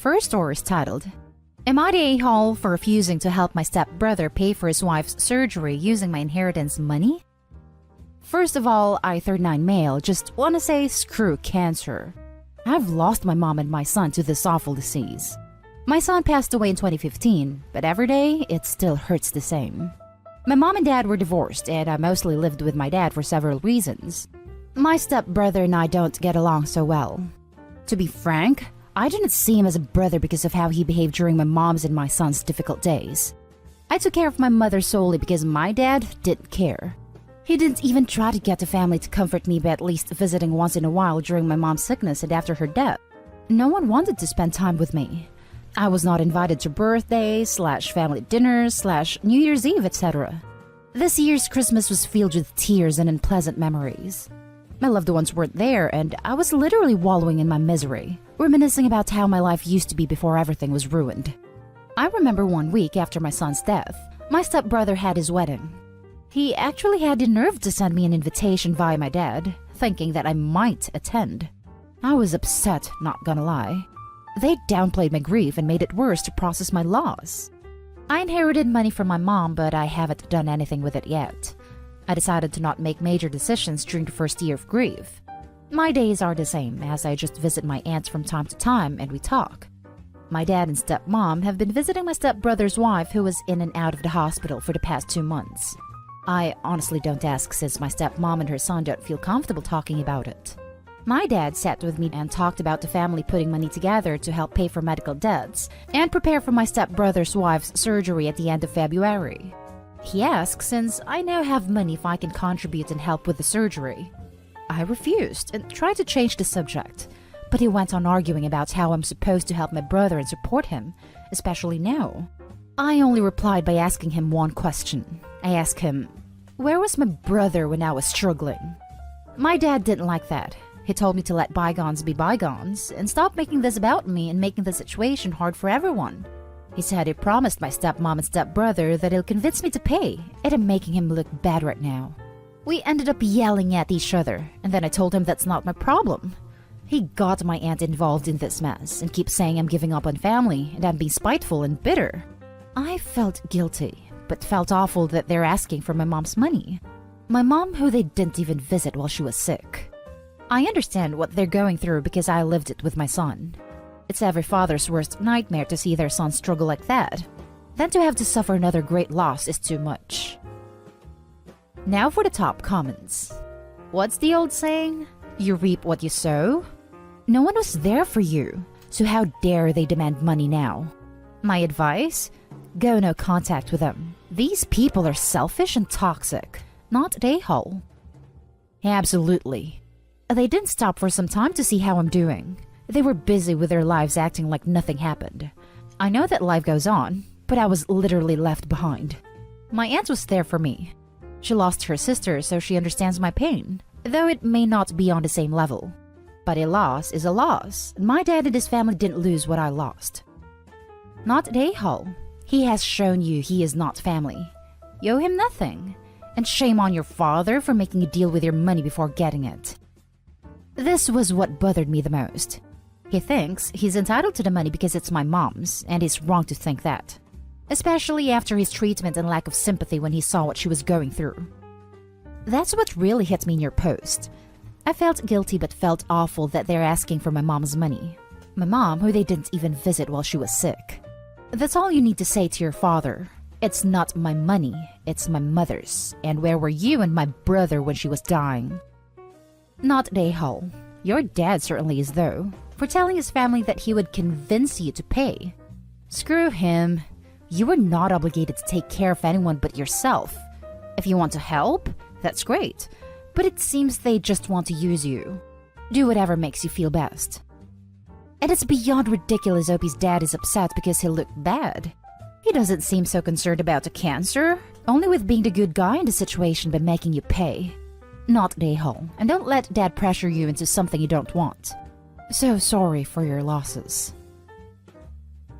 first story is titled, Am I the a-hole for refusing to help my stepbrother pay for his wife's surgery using my inheritance money? First of all, I 39 male just wanna say screw cancer. I've lost my mom and my son to this awful disease. My son passed away in 2015, but every day it still hurts the same. My mom and dad were divorced, and I mostly lived with my dad for several reasons. My stepbrother and I don't get along so well. To be frank, I didn't see him as a brother because of how he behaved during my mom's and my son's difficult days. I took care of my mother solely because my dad didn't care. He didn't even try to get the family to comfort me by at least visiting once in a while during my mom's sickness and after her death. No one wanted to spend time with me. I was not invited to birthdays, /family dinners, /New Year's Eve, etc. This year's Christmas was filled with tears and unpleasant memories. My loved ones weren't there, and I was literally wallowing in my misery, reminiscing about how my life used to be before everything was ruined. I remember one week after my son's death, my stepbrother had his wedding. He actually had the nerve to send me an invitation via my dad, thinking that I might attend. I was upset, not gonna lie. They downplayed my grief and made it worse to process my loss. I inherited money from my mom, but I haven't done anything with it yet. I decided to not make major decisions during the first year of grief. My days are the same, as I just visit my aunts from time to time and we talk. My dad and stepmom have been visiting my stepbrother's wife, who was in and out of the hospital for the past 2 months. I honestly don't ask, since my stepmom and her son don't feel comfortable talking about it. My dad sat with me and talked about the family putting money together to help pay for medical debts and prepare for my stepbrother's wife's surgery at the end of February. He asked since I now have money if I can contribute and help with the surgery. I refused and tried to change the subject, but he went on arguing about how I'm supposed to help my brother and support him, especially now. I only replied by asking him one question. I asked him, where was my brother when I was struggling? My dad didn't like that. He told me to let bygones be bygones and stop making this about me and making the situation hard for everyone. He said he promised my stepmom and stepbrother that he'll convince me to pay, and I'm making him look bad right now. We ended up yelling at each other, and then I told him that's not my problem. He got my aunt involved in this mess and keeps saying I'm giving up on family and I'm being spiteful and bitter. I felt guilty, but felt awful that they're asking for my mom's money. My mom, who they didn't even visit while she was sick. I understand what they're going through because I lived it with my son. It's every father's worst nightmare to see their son struggle like that. Then to have to suffer another great loss is too much. Now for the top comments. What's the old saying? You reap what you sow? No one was there for you, so how dare they demand money now? My advice? Go no contact with them. These people are selfish and toxic, not a-hole. Absolutely. They didn't stop for some time to see how I'm doing. They were busy with their lives acting like nothing happened. I know that life goes on, but I was literally left behind. My aunt was there for me. She lost her sister, so she understands my pain, though it may not be on the same level. But a loss is a loss, and my dad and his family didn't lose what I lost. Not a-hole. He has shown you he is not family. You owe him nothing. And shame on your father for making you deal with your money before getting it. This was what bothered me the most. He thinks he's entitled to the money because it's my mom's, and he's wrong to think that. Especially after his treatment and lack of sympathy when he saw what she was going through. That's what really hit me in your post. I felt guilty but felt awful that they're asking for my mom's money. My mom, who they didn't even visit while she was sick. That's all you need to say to your father. It's not my money, it's my mother's. And where were you and my brother when she was dying? Not a-hole. Your dad certainly is, though, for telling his family that he would convince you to pay. Screw him. You are not obligated to take care of anyone but yourself. If you want to help, that's great, but it seems they just want to use you. Do whatever makes you feel best. And it's beyond ridiculous Opie's dad is upset because he looked bad. He doesn't seem so concerned about the cancer, only with being the good guy in the situation by making you pay. Not a-hole, and don't let dad pressure you into something you don't want. So sorry for your losses.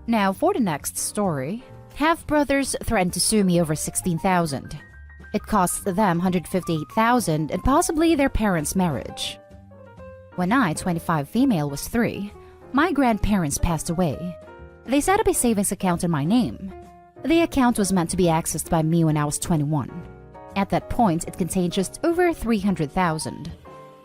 Now for the next story. Half-brothers threatened to sue me over $16,000. It costs them $158,000 and possibly their parents' marriage. When I, 25 female, was 3, My grandparents passed away. They set up a savings account in my name. The account was meant to be accessed by me when I was 21. At that point, it contained just over 300,000.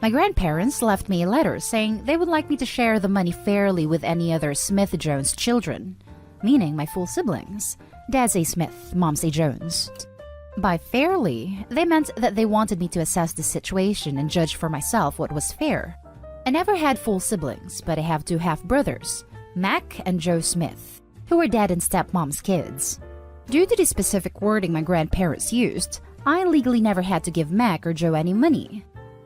My grandparents left me a letter saying they would like me to share the money fairly with any other Smith-Jones children, meaning my full siblings. Dad's a Smith, Mom's a Jones. By fairly, they meant that they wanted me to assess the situation and judge for myself what was fair. I never had full siblings, but I have two half-brothers, Mac and Joe Smith, who were dad and stepmom's kids. Due to the specific wording my grandparents used, I legally never had to give Mac or Joe any money.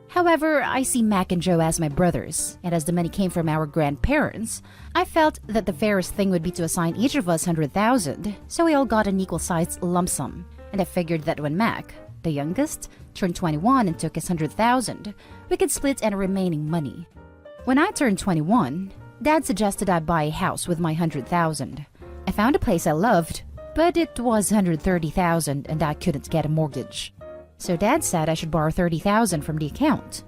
However, I see Mac and Joe as my brothers, and as the money came from our grandparents, I felt that the fairest thing would be to assign each of us 100,000, so we all got an equal-sized lump sum, and I figured that when Mac, the youngest, turned 21 and took his 100,000, we could split any remaining money. When I turned 21, Dad suggested I buy a house with my 100,000. I found a place I loved, but it was 130,000 and I couldn't get a mortgage. So Dad said I should borrow 30,000 from the account.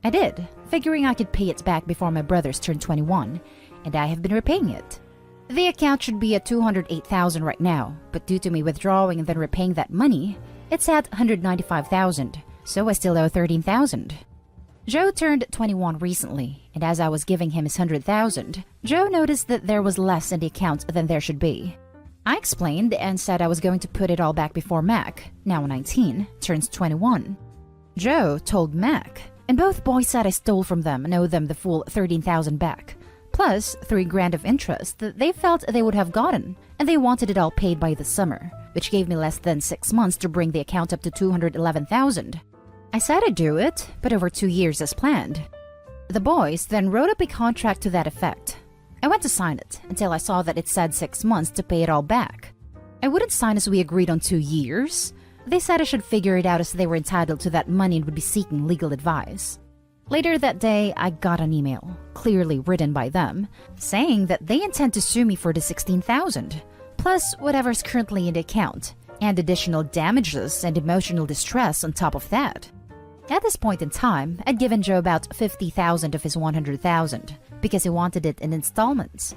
I did, figuring I could pay it back before my brothers turned 21, and I have been repaying it. The account should be at 208,000 right now, but due to me withdrawing and then repaying that money, it's at 195,000, so I still owe 13,000. Joe turned 21 recently, and as I was giving him his 100,000, Joe noticed that there was less in the account than there should be. I explained and said I was going to put it all back before Mac, now 19, turns 21. Joe told Mac, and both boys said I stole from them and owe them the full 13,000 back, plus $3,000 of interest that they felt they would have gotten, and they wanted it all paid by the summer, which gave me less than 6 months to bring the account up to 211,000. I said I'd do it, but over 2 years as planned. The boys then wrote up a contract to that effect. I went to sign it until I saw that it said 6 months to pay it all back. I wouldn't sign as we agreed on 2 years. They said I should figure it out as they were entitled to that money and would be seeking legal advice. Later that day, I got an email, clearly written by them, saying that they intend to sue me for the 16,000, plus whatever's currently in the account, and additional damages and emotional distress on top of that. At this point in time, I'd given Joe about 50,000 of his 100,000 because he wanted it in installments.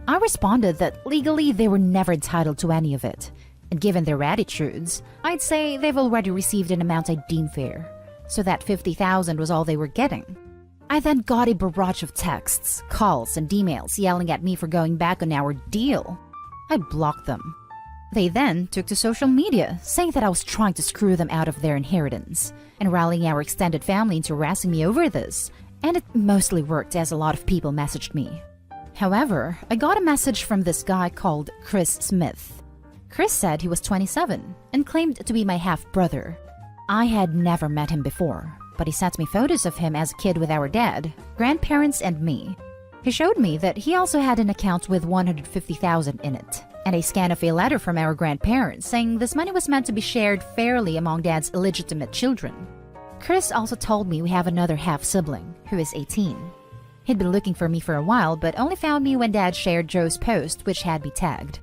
I responded that legally they were never entitled to any of it, and given their attitudes, I'd say they've already received an amount I deem fair, so that 50,000 was all they were getting. I then got a barrage of texts, calls, and emails yelling at me for going back on our deal. I blocked them. They then took to social media, saying that I was trying to screw them out of their inheritance, and rallying our extended family into harassing me over this, and it mostly worked as a lot of people messaged me. However, I got a message from this guy called Chris Smith. Chris said he was 27 and claimed to be my half-brother. I had never met him before, but he sent me photos of him as a kid with our dad, grandparents, and me. He showed me that he also had an account with 150,000 in it, and a scan of a letter from our grandparents saying this money was meant to be shared fairly among Dad's illegitimate children. Chris also told me we have another half-sibling, who is 18. He'd been looking for me for a while, but only found me when Dad shared Joe's post, which had me tagged.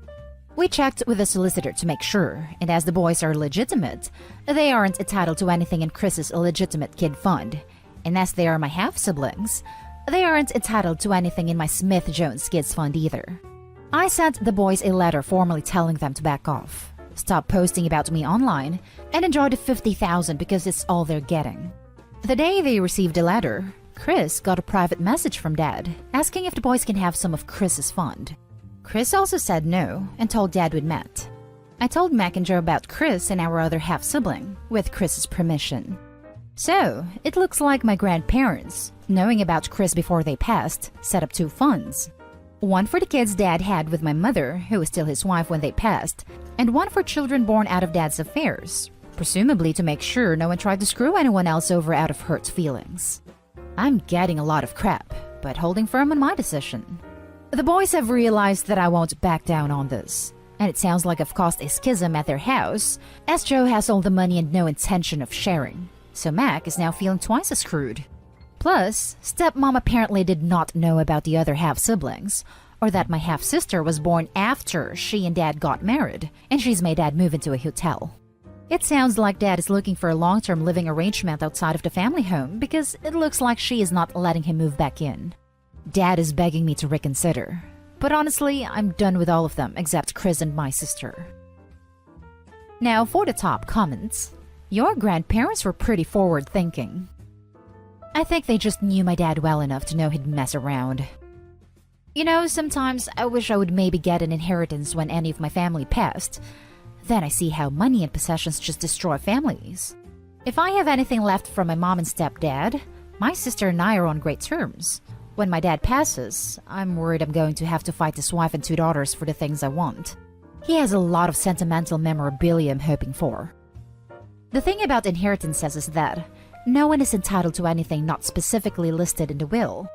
We checked with the solicitor to make sure, and as the boys are legitimate, they aren't entitled to anything in Chris's illegitimate kid fund, and as they are my half-siblings, they aren't entitled to anything in my Smith-Jones kids fund either. I sent the boys a letter formally telling them to back off, stop posting about me online, and enjoy the 50,000 because it's all they're getting. The day they received the letter, Chris got a private message from Dad asking if the boys can have some of Chris's fund. Chris also said no and told Dad we'd met. I told Mac and Joe about Chris and our other half-sibling, with Chris's permission. So, it looks like my grandparents, knowing about Chris before they passed, set up 2 funds. One for the kids Dad had with my mother, who was still his wife when they passed, and one for children born out of Dad's affairs, presumably to make sure no one tried to screw anyone else over out of hurt feelings. I'm getting a lot of crap, but holding firm on my decision. The boys have realized that I won't back down on this, and it sounds like I've caused a schism at their house, as Joe has all the money and no intention of sharing, so Mac is now feeling twice as screwed. Plus, stepmom apparently did not know about the other half-siblings, or that my half-sister was born after she and Dad got married, and she's made Dad move into a hotel. It sounds like Dad is looking for a long-term living arrangement outside of the family home because it looks like she is not letting him move back in. Dad is begging me to reconsider. But honestly, I'm done with all of them except Chris and my sister. Now for the top comments. Your grandparents were pretty forward-thinking. I think they just knew my dad well enough to know he'd mess around. You know, sometimes I wish I would maybe get an inheritance when any of my family passed. Then I see how money and possessions just destroy families. If I have anything left from my mom and stepdad, my sister and I are on great terms. When my dad passes, I'm worried I'm going to have to fight his wife and 2 daughters for the things I want. He has a lot of sentimental memorabilia I'm hoping for. The thing about inheritances is that no one is entitled to anything not specifically listed in the will.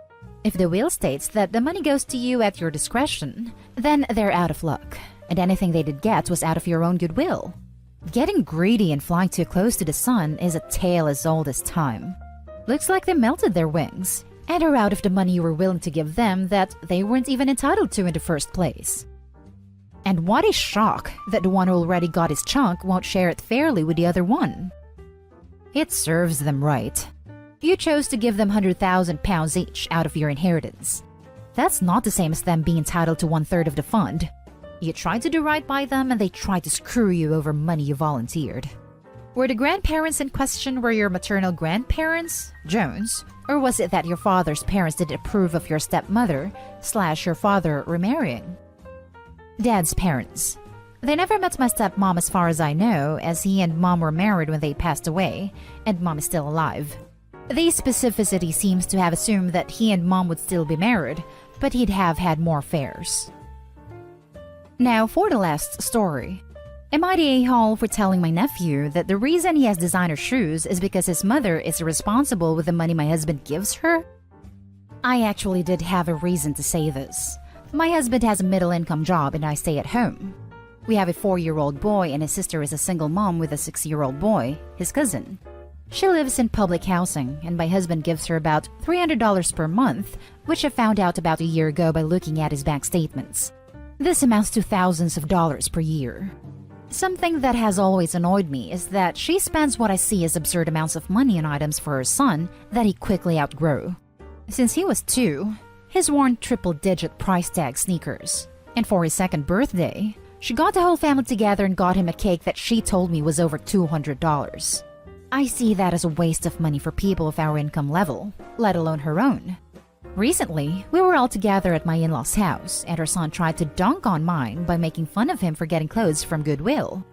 If the will states that the money goes to you at your discretion, then they're out of luck, and anything they did get was out of your own goodwill. Getting greedy and flying too close to the sun is a tale as old as time. Looks like they melted their wings, and are out of the money you were willing to give them that they weren't even entitled to in the first place. And what a shock that the one who already got his chunk won't share it fairly with the other one. It serves them right. You chose to give them £100,000 each out of your inheritance. That's not the same as them being entitled to 1/3 of the fund. You tried to do right by them and they tried to screw you over money you volunteered. Were the grandparents in question your maternal grandparents, Jones? Or was it that your father's parents didn't approve of your stepmother / your father remarrying? Dad's parents. They never met my stepmom as far as I know, as he and mom were married when they passed away, and mom is still alive. The specificity seems to have assumed that he and mom would still be married, but he'd have had more affairs. Now for the last story. Am I the a-hole for telling my nephew that the reason he has designer shoes is because his mother is responsible with the money my husband gives her? I actually did have a reason to say this. My husband has a middle-income job and I stay at home. We have a 4-year-old boy and his sister is a single mom with a 6-year-old boy, his cousin. She lives in public housing and my husband gives her about $300 per month, which I found out about a year ago by looking at his bank statements. This amounts to thousands of dollars per year. Something that has always annoyed me is that she spends what I see as absurd amounts of money on items for her son that he quickly outgrew. Since he was 2, he's worn triple-digit price tag sneakers. And for his 2nd birthday, she got the whole family together and got him a cake that she told me was over $200. I see that as a waste of money for people of our income level, let alone her own. Recently, we were all together at my in-laws' house, and her son tried to dunk on mine by making fun of him for getting clothes from Goodwill.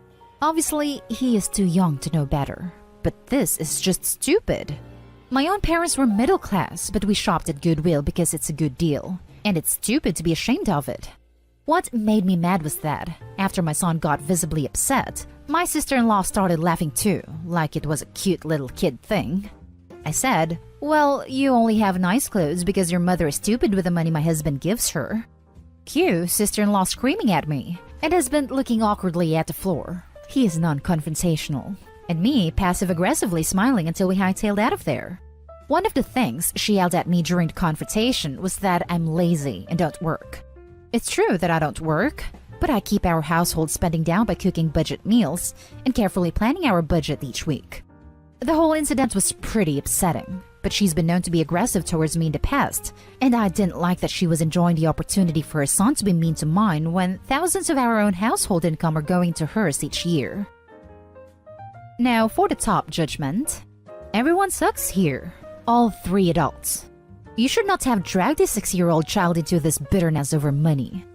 Obviously, he is too young to know better, but this is just stupid. My own parents were middle class, but we shopped at Goodwill because it's a good deal, and it's stupid to be ashamed of it. What made me mad was that, after my son got visibly upset, my sister-in-law started laughing too, like it was a cute little kid thing. I said, "Well, you only have nice clothes because your mother is stupid with the money my husband gives her." Cue sister-in-law screaming at me, and husband looking awkwardly at the floor. He is non-confrontational. And me passive-aggressively smiling until we hightailed out of there. One of the things she yelled at me during the confrontation was that I'm lazy and don't work. It's true that I don't work, but I keep our household spending down by cooking budget meals and carefully planning our budget each week. The whole incident was pretty upsetting, but she's been known to be aggressive towards me in the past, and I didn't like that she was enjoying the opportunity for her son to be mean to mine when thousands of our own household income are going to hers each year. Now for the top judgment. Everyone sucks here. All 3 adults. You should not have dragged a 6-year-old child into this bitterness over money.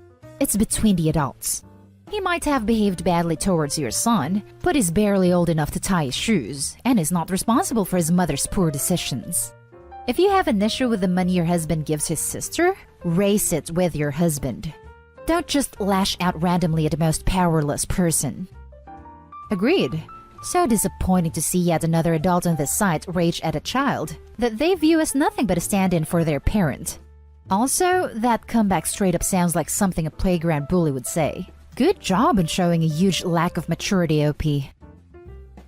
It's between the adults. He might have behaved badly towards your son, but is barely old enough to tie his shoes and is not responsible for his mother's poor decisions. If you have an issue with the money your husband gives his sister, raise it with your husband. Don't just lash out randomly at the most powerless person. Agreed. So disappointing to see yet another adult on this site rage at a child that they view as nothing but a stand-in for their parent. Also, that comeback straight up sounds like something a playground bully would say. Good job in showing a huge lack of maturity, OP.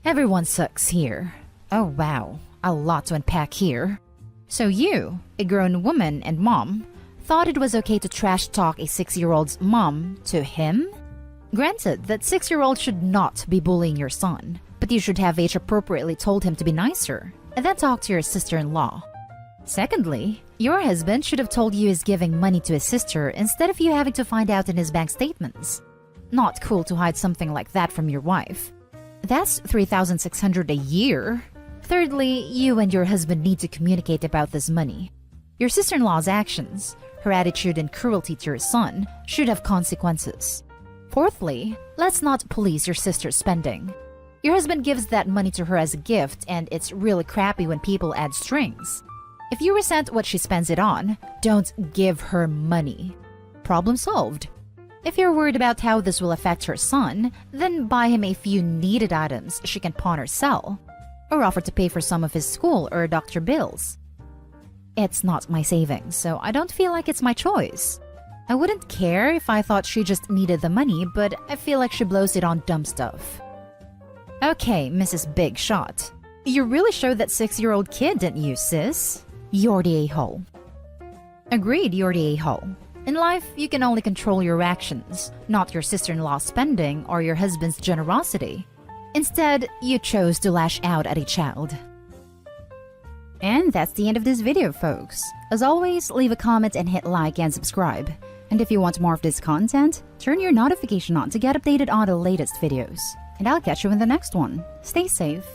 Everyone sucks here. Oh wow, a lot to unpack here. So you, a grown woman and mom, thought it was okay to trash talk a 6-year-old's mom to him? Granted that 6-year-old should not be bullying your son, but you should have age-appropriately told him to be nicer, and then talk to your sister-in-law. Secondly, your husband should have told you he's giving money to his sister instead of you having to find out in his bank statements. Not cool to hide something like that from your wife. That's $3,600 a year. Thirdly, you and your husband need to communicate about this money. Your sister-in-law's actions, her attitude and cruelty to your son, should have consequences. Fourthly, let's not police your sister's spending. Your husband gives that money to her as a gift, and it's really crappy when people add strings. If you resent what she spends it on, don't give her money. Problem solved. If you're worried about how this will affect her son, then buy him a few needed items she can pawn or sell, or offer to pay for some of his school or doctor bills. It's not my savings, so I don't feel like it's my choice. I wouldn't care if I thought she just needed the money, but I feel like she blows it on dumb stuff. Okay, Mrs. Big Shot. You really showed that 6-year-old kid, didn't you, sis? You're the a-hole. Agreed, you're the a-hole. In life, you can only control your actions, not your sister-in-law's spending or your husband's generosity. Instead, you chose to lash out at a child. And that's the end of this video, folks. As always, leave a comment and hit like and subscribe. And if you want more of this content, turn your notification on to get updated on the latest videos. And I'll catch you in the next one. Stay safe.